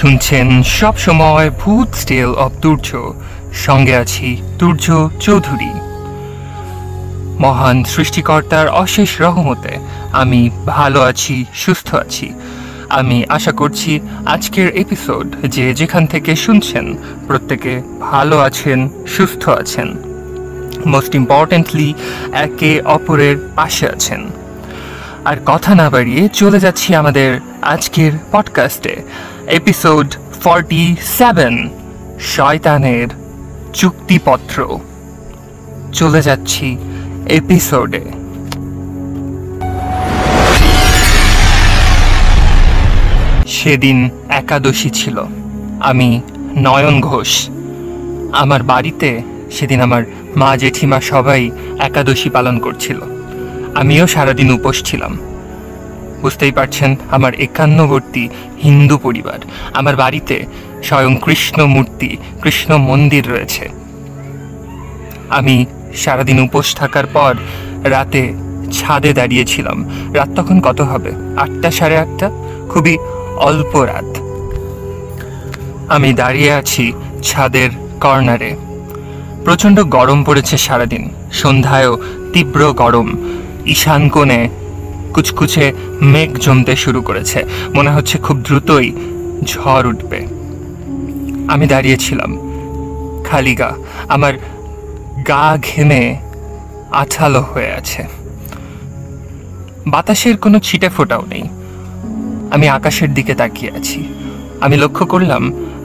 শুনছেন সব সময় ভূত স্টেল অব দুর্য, সঙ্গে আছি দুর্য চৌধুরী। মহান সৃষ্টিকর্তার অশেষ রহমতে আমি ভালো আছি, সুস্থ আছি। আমি আশা করছি আজকের এপিসোড যে যেখান থেকে শুনছেন প্রত্যেকে ভালো আছেন, সুস্থ আছেন, মোস্ট ইম্পর্টেন্টলি একে অপরের পাশে আছেন। আর কথা না বাড়িয়ে চলে যাচ্ছি আমাদের আজকের পডকাস্টে, এপিসোড 47, শয়তানের চুক্তিপত্র। চলে যাচ্ছি এপিসোডে। সেদিন একাদশী ছিল। আমি নয়ন ঘোষ। আমার বাড়িতে সেদিন আমার মা জেঠিমা সবাই একাদশী পালন করছিল। আমিও সারাদিন উপোস ছিলাম। বুঝতেই পারছেন, আমার একান্নবর্তী হিন্দু পরিবার। আমার বাড়িতে স্বয়ং কৃষ্ণ মূর্তি, কৃষ্ণ মন্দির রয়েছে। আমি সারাদিন উপোস থাকার পর রাতে ছাদে দাঁড়িয়েছিলাম। রাত তখন কত হবে? 8টা, 8:30, খুবই অল্প রাত। আমি দাঁড়িয়ে আছি ছাদের কর্নারে। প্রচণ্ড গরম পড়েছে সারাদিন। সন্ধ্যায়ও তীব্র গরম। ঈশান কোণে কুচকুচে মেঘ জমতে শুরু করেছে। মনে হচ্ছে খুব দ্রুতই ঝড় উঠবে। আমি দাঁড়িয়েছিলাম খালি গা। আমার গা ঘেমে আঠালো হয়ে আছে। বাতাসের কোনো ছিটে ফোঁটাও নেই। আমি আকাশের দিকে তাকিয়ে আছি। আমি লক্ষ্য করলাম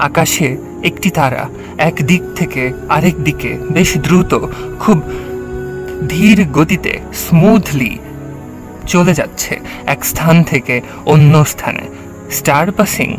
আকাশে একটি তারা এক দিক থেকে আরেক দিকে বেশ দ্রুত, খুব ধীর গতিতে, স্মুথলি চলে যাচ্ছে এক স্থান থেকে অন্য স্থানে। স্টার পাসিং,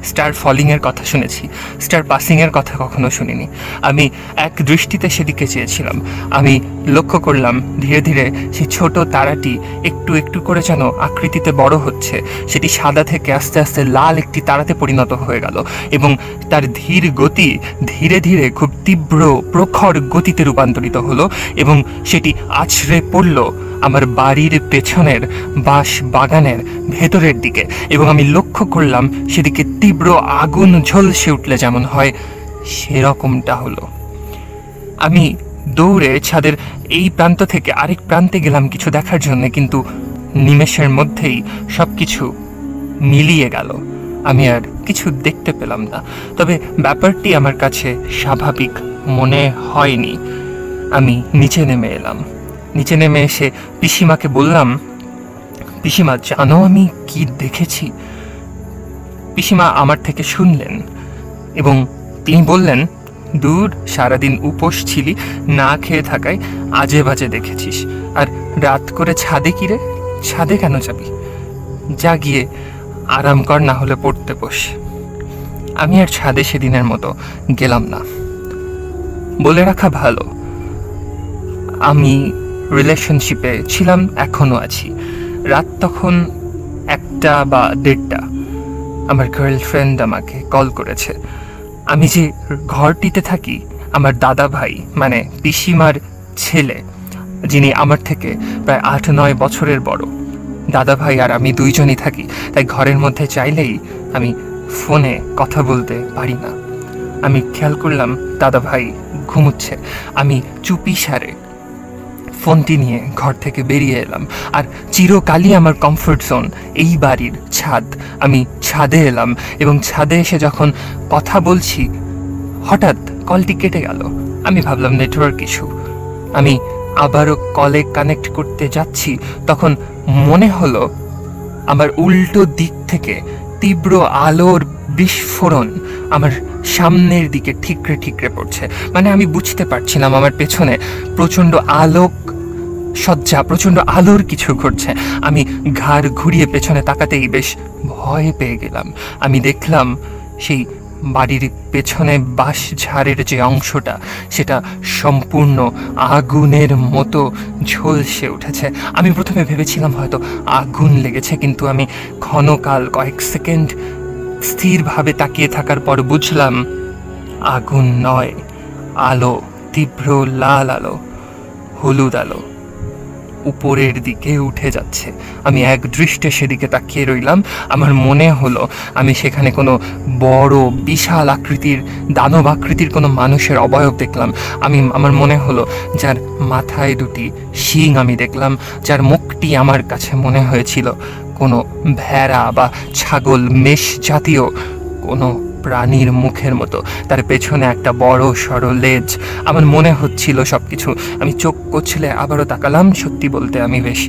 স্টার ফলিং এর কথা শুনেছি, স্টার পাসিং এর কথা কখনো শুনিনি। আমি এক দৃষ্টিতে সেদিকে চেয়েছিলাম। আমি লক্ষ্য করলাম ধীরে ধীরে সেই ছোট তারাটি একটু একটু করে যেন আকৃতিতে বড় হচ্ছে। সেটি সাদা থেকে আস্তে আস্তে লাল একটি তারাতে পরিণত হয়ে গেল এবং তার ধীর গতি ধীরে ধীরে খুব তীব্র প্রখর গতিতে রূপান্তরিত হলো এবং সেটি আছড়ে পড়ল আমার বাড়ির পেছনের বাঁশ বাগানের ভেতরের দিকে। এবং আমি লক্ষ্য করলাম সেদিকে তীব্র আগুন ঝলসে উঠলে যেমন হয় সেরকমটা হলো। আমি দৌড়ে ছাদের এই প্রান্ত থেকে আরেক প্রান্তে গেলাম কিছু দেখার জন্য, কিন্তু নিমেষের মধ্যেই সব কিছু মিলিয়ে গেল। আমি আর কিছু দেখতে পেলাম না। তবে ব্যাপারটি আমার কাছে স্বাভাবিক মনে হয়নি। আমি নিচে নেমে এলাম। নিচে নেমে এসে পিসিমাকে বললাম, পিসিমা জানো আমি কি দেখেছি? পিসিমা আমার থেকে শুনলেন এবং তিনি বললেন, দূর, সারাদিন উপোস ছিলি, না খেয়ে থাকায় আজে বাজে দেখেছিস। আর রাত করে ছাদে কিরে? ছাদে কেন যাবি? যা গিয়ে আরাম কর, না হলে পড়তে বস। আমি আর ছাদে সেদিনের মতো গেলাম না। বলে রাখা ভালো, আমি রিলেশনশিপে ছিলাম, এখনো আছি। রাত তখন 1টা বা 1:30। আমার গার্লফ্রেন্ড আমাকে কল করেছে। আমি যে ঘরটিতে থাকি, আমার দাদা ভাই মানে পিসিমার ছেলে, যিনি আমার থেকে প্রায় 8-9 বছরের বড়, দাদা ভাই আর আমি দুইজনই থাকি। তাই ঘরের মধ্যে চাইলেই আমি ফোনে কথা বলতে পারি না। আমি খেয়াল করলাম দাদা ভাই ঘুমুচ্ছে। আমি চুপি সারে ফোনটি নিয়ে ঘর থেকে বেরিয়ে এলাম। আর চিরকালই আমার কমফোর্ট জোন এই বাড়ির ছাদ। আমি ছাদে এলাম এবং ছাদে এসে যখন কথা বলছি, হঠাৎ কলটি কেটে গেল। আমি ভাবলাম নেটওয়ার্ক ইস্যু। আমি আবারও কলে কানেক্ট করতে যাচ্ছি, তখন মনে হলো আমার উল্টো দিক থেকে তীব্র আলোর বিস্ফোরণ আমার সামনের দিকে ঠিকরে ঠিকরে পড়ছে। মানে আমি বুঝতে পারছিলাম আমার পেছনে প্রচণ্ড আলোক সজ্জা, প্রচণ্ড আলোর কিছু ঘটছে। আমি ঘাড় ঘুরিয়ে পেছনে তাকাতেই বেশ ভয় পেয়ে গেলাম। আমি দেখলাম সেই বাড়ির পেছনে বাঁশ ঝাড়ের যে অংশটা, সেটা সম্পূর্ণ আগুনের মতো ঝলসে উঠেছে। আমি প্রথমে ভেবেছিলাম হয়তো আগুন লেগেছে, কিন্তু আমি ক্ষণকাল কয়েক সেকেন্ড স্থিরভাবে তাকিয়ে থাকার পর বুঝলাম আগুন নয়, আলো, তীব্র লাল আলো, হলুদ আলো। উপরের দিকে উঠে যাচ্ছে। আমি এক দৃষ্টে সেদিকে তাকিয়ে রইলাম। আমার মনে হলো আমি সেখানে কোনো বড় বিশাল আকৃতির দানব আকৃতির কোনো মানুষের অবয়ব দেখলাম। আমার মনে হলো যার মাথায় দুটি শিং আমি দেখলাম, যার মুখটি আমার কাছে মনে হয়েছিল কোনো ভেড়া বা ছাগল মেষ জাতীয় কোনো প্রাণীর মুখের মতো। তার পেছনে একটা বড় সড় লেজ। আমার মনে হচ্ছিল সবকিছু। আমি চোখ কচলে আবারও তাকালাম। সত্যি বলতে আমি বেশ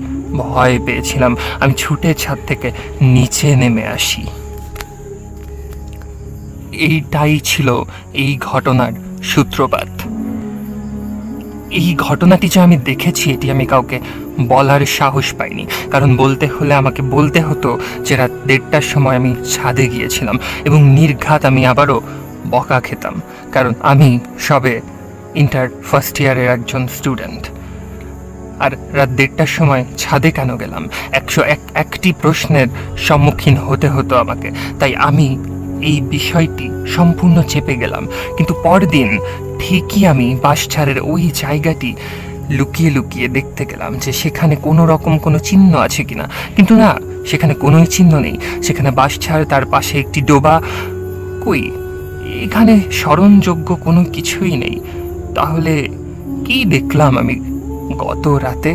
ভয় পেয়েছিলাম। আমি ছুটে ছাদ থেকে নিচে নেমে আসি। এইটাই ছিল এই ঘটনার সূত্রপাত। এই ঘটনাটি যে আমি দেখেছি এটি আমি কাউকে বলার সাহস পাইনি, কারণ বলতে হলে আমাকে বলতে হতো যে রাত 1:30টার সময় আমি ছাদে গিয়েছিলাম এবং নির্ঘাত আমি আবারও বকা খেতাম, কারণ আমি সবে ইন্টার ফার্স্ট ইয়ারের একজন স্টুডেন্ট। আর রাত 1:30টার সময় ছাদে কেন গেলাম? 101টি প্রশ্নের সম্মুখীন হতে হতো আমাকে। তাই আমি এই বিষয়টি সম্পূর্ণ চেপে গেলাম। কিন্তু পরদিন ঠিকই আমি বাঁশঝাড়ের ওই জায়গাটি লুকিয়ে লুকিয়ে দেখতে গেলাম যে সেখানে কোনো রকম কোনো চিহ্ন আছে কিনা। কিন্তু না, সেখানে কোনোই চিহ্ন নেই। সেখানে বাঁশঝাড়, তার পাশে একটি ডোবা। কই, এখানে স্মরণযোগ্য কোনো কিছুই নেই। তাহলে কি দেখলাম আমি গত রাতে?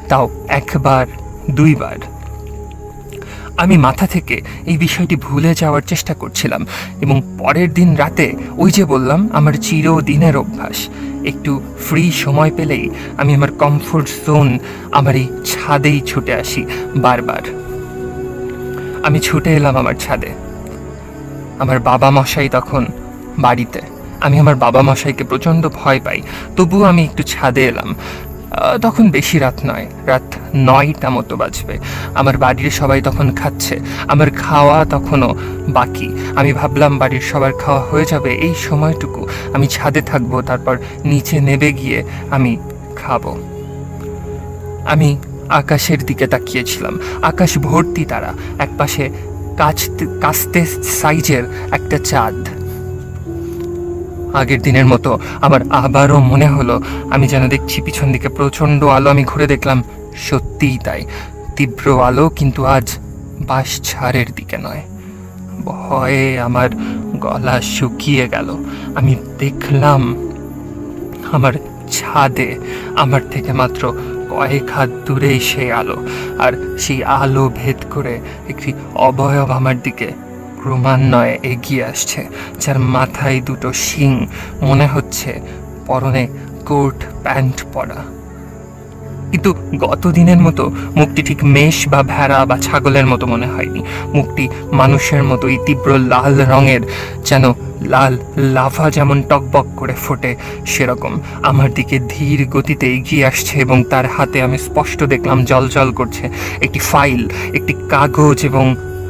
তাও একবার দুইবার। আমি মাথা থেকে এই বিষয়টি ভুলে যাওয়ার চেষ্টা করছিলাম এবং পরের দিন রাতে ওই যে বললাম আমার চিরদিনের অভ্যাস, একটু ফ্রি সময় পেলেই আমি আমার কমফোর্ট জোন, আমার এই ছাদেই ছুটে আসি বারবার। আমি ছুটে এলাম আমার ছাদে। আমার বাবা মশাই তখন বাড়িতে। আমি আমার বাবা মশাইকে প্রচণ্ড ভয় পাই, তবুও আমি একটু ছাদে এলাম। তখন বেশি রাত নয়, রাত 9টা মতো বাজবে। আমার বাড়ির সবাই তখন খাচ্ছে, আমার খাওয়া তখনও বাকি। আমি ভাবলাম বাড়ির সবার খাওয়া হয়ে যাবে, এই সময়টুকু আমি ছাদে থাকবো, তারপর নিচে নেমে গিয়ে আমি খাবো। আমি আকাশের দিকে তাকিয়েছিলাম। আকাশ ভর্তি তারা, একপাশে কাস্তে সাইজের একটা চাঁদ। আগের দিনের মতো আমার আবারও মনে হলো আমি যেন দেখছি পিছন দিকে প্রচণ্ড আলো। আমি ঘুরে দেখলাম, সত্যিই তাই, তীব্র আলো, কিন্তু আজ বাঁশঝাড়ের দিকে নয়। ভয়ে আমার গলা শুকিয়ে গেল। আমি দেখলাম আমার ছাদে আমার থেকে মাত্র কয়েক হাত দূরেই সেই আলো, আর সেই আলো ভেদ করে একটি অবয়ব আমার দিকে ক্রমান্বয়ে এগিয়ে আসছে, যার মাথায় দুটো শিং, মনে হচ্ছে পরনে কোট প্যান্ট পরা। কিন্তু গত দিনের মতো মুখটি ঠিক মেষ বা ভেড়া বা ছাগলের মতো মনে হয়নি। মুখটি মানুষের মতোই তীব্র লাল রঙের, যেন লাল লাভা যেমন টকবক করে ফোটে সেরকম আমার দিকে ধীর গতিতে এগিয়ে আসছে এবং তার হাতে আমি স্পষ্ট দেখলাম জলজল করছে একটি ফাইল, একটি কাগজ এবং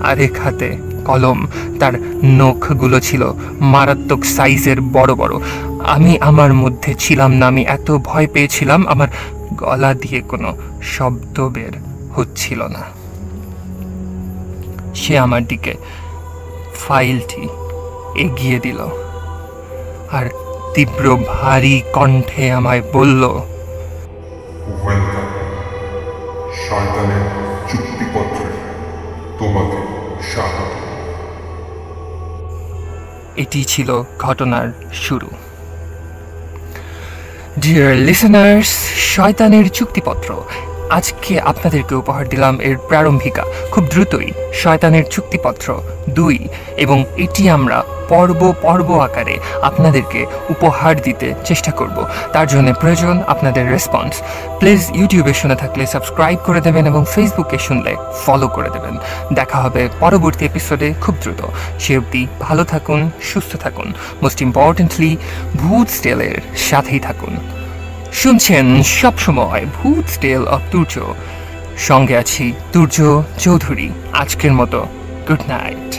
আরেক হাতে কলম। তার নখগুলো ছিল মারাত্মক সাইজের, বড় বড়। আমি আমার মধ্যে ছিলাম না। আমি এত ভয় পেয়েছিলাম আমার গলা দিয়ে কোনো শব্দ বের হচ্ছিল না। সে আমার দিকে ফাইলটি এগিয়ে দিল আর তীব্র ভারী কণ্ঠে আমায় বলল, শয়তানের চুক্তিপত্রে তোমাকে স্বাগত। এটি ছিল ঘটনার শুরু। ডিয়ার লিসেনার্স, শয়তানের চুক্তিপত্র, আজকে আপনাদেরকে উপহার দিলাম এর প্রারম্ভিকা। খুব দ্রুতই শয়তানের চুক্তিপত্র 2, এবং এটি আমরা পর্ব আকারে আপনাদেরকে উপহার দিতে চেষ্টা করব। তার জন্য প্রয়োজন আপনাদের রেসপন্স। প্লিজ ইউটিউবে শুনে থাকলে সাবস্ক্রাইব করে দেবেন এবং ফেসবুকে শুনলে ফলো করে দেবেন। দেখা হবে পরবর্তী এপিসোডে খুব দ্রুত। সে অবধি ভালো থাকুন, সুস্থ থাকুন, মোস্ট ইম্পর্টেন্টলি ভূত টেলের সাথেই থাকুন। শুনছেন সবসময় ভূত টেল অফ তুর্য। সঙ্গে আছি তুর্য চৌধুরী। আজকের মতো গুড নাইট।